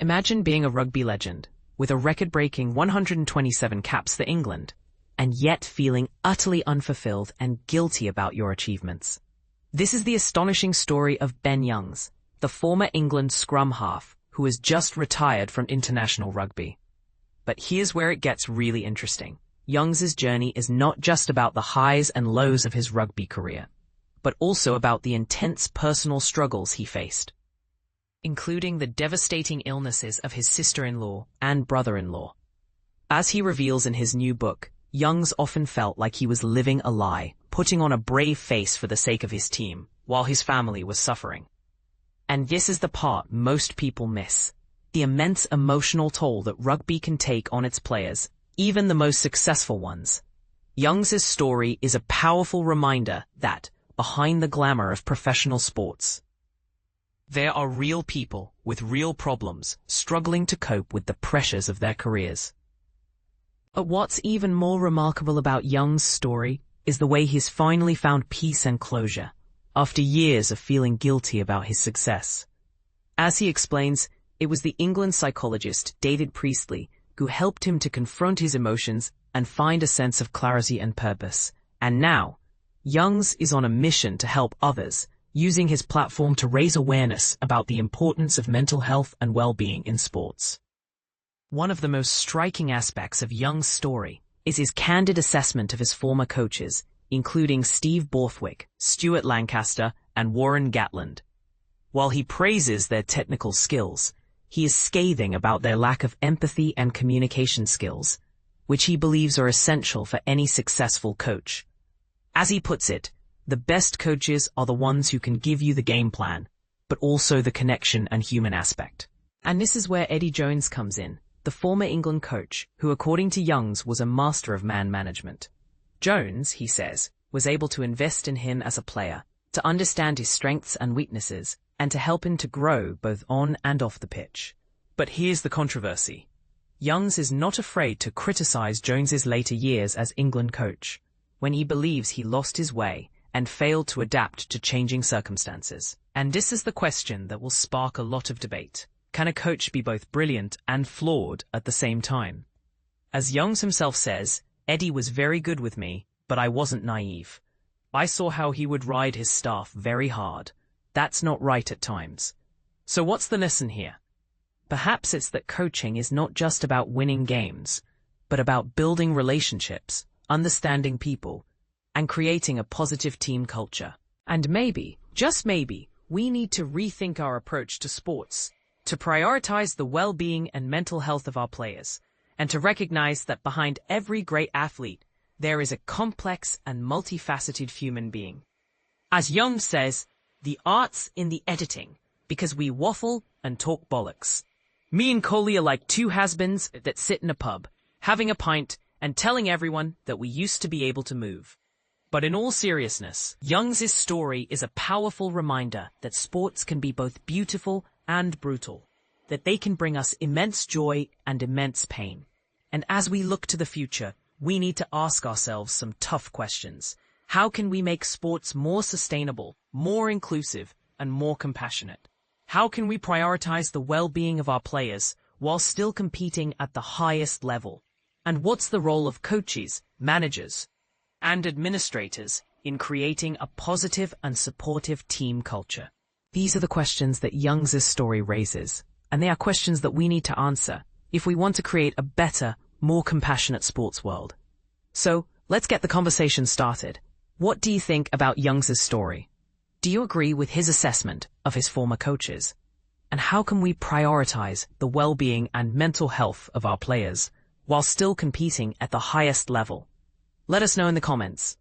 Imagine being a rugby legend, with a record-breaking 127 caps for England, and yet feeling utterly unfulfilled and guilty about your achievements. This is the astonishing story of Ben Youngs, the former England scrum half who has just retired from international rugby. But here's where it gets really interesting. Youngs' journey is not just about the highs and lows of his rugby career, but also about the intense personal struggles he faced, including the devastating illnesses of his sister-in-law and brother-in-law. As he reveals in his new book, Youngs often felt like he was living a lie, putting on a brave face for the sake of his team, while his family was suffering. And this is the part most people miss: the immense emotional toll that rugby can take on its players, even the most successful ones. Youngs' story is a powerful reminder that, behind the glamour of professional sports, there are real people with real problems struggling to cope with the pressures of their careers. But what's even more remarkable about Youngs' story is the way he's finally found peace and closure, after years of feeling guilty about his success. As he explains, it was the England psychologist David Priestley who helped him to confront his emotions and find a sense of clarity and purpose. And now, Youngs is on a mission to help others, using his platform to raise awareness about the importance of mental health and well-being in sports. One of the most striking aspects of Youngs' story is his candid assessment of his former coaches, including Steve Borthwick, Stuart Lancaster, and Warren Gatland. While he praises their technical skills, he is scathing about their lack of empathy and communication skills, which he believes are essential for any successful coach. As he puts it, the best coaches are the ones who can give you the game plan, but also the connection and human aspect. And this is where Eddie Jones comes in, the former England coach, who according to Youngs was a master of man management. Jones, he says, was able to invest in him as a player, to understand his strengths and weaknesses, and to help him to grow both on and off the pitch. But here's the controversy. Youngs is not afraid to criticize Jones's later years as England coach, when he believes he lost his way and failed to adapt to changing circumstances. And this is the question that will spark a lot of debate. Can a coach be both brilliant and flawed at the same time? As Youngs himself says, Eddie was very good with me, but I wasn't naive. I saw how he would ride his staff very hard. That's not right at times. So what's the lesson here? Perhaps it's that coaching is not just about winning games, but about building relationships, understanding people, and creating a positive team culture. And maybe, just maybe, we need to rethink our approach to sports, to prioritize the well-being and mental health of our players, and to recognize that behind every great athlete, there is a complex and multifaceted human being. As Young says, the art's in the editing, because we waffle and talk bollocks. Me and Coley are like two has-beens that sit in a pub, having a pint and telling everyone that we used to be able to move. But in all seriousness, Youngs' story is a powerful reminder that sports can be both beautiful and brutal, that they can bring us immense joy and immense pain. And as we look to the future, we need to ask ourselves some tough questions. How can we make sports more sustainable, more inclusive, and more compassionate? How can we prioritize the well-being of our players while still competing at the highest level? And what's the role of coaches, managers, and administrators in creating a positive and supportive team culture? These are the questions that Youngs' story raises, and they are questions that we need to answer if we want to create a better, more compassionate sports world. So, let's get the conversation started. What do you think about Youngs' story? Do you agree with his assessment of his former coaches? And how can we prioritize the well-being and mental health of our players while still competing at the highest level? Let us know in the comments.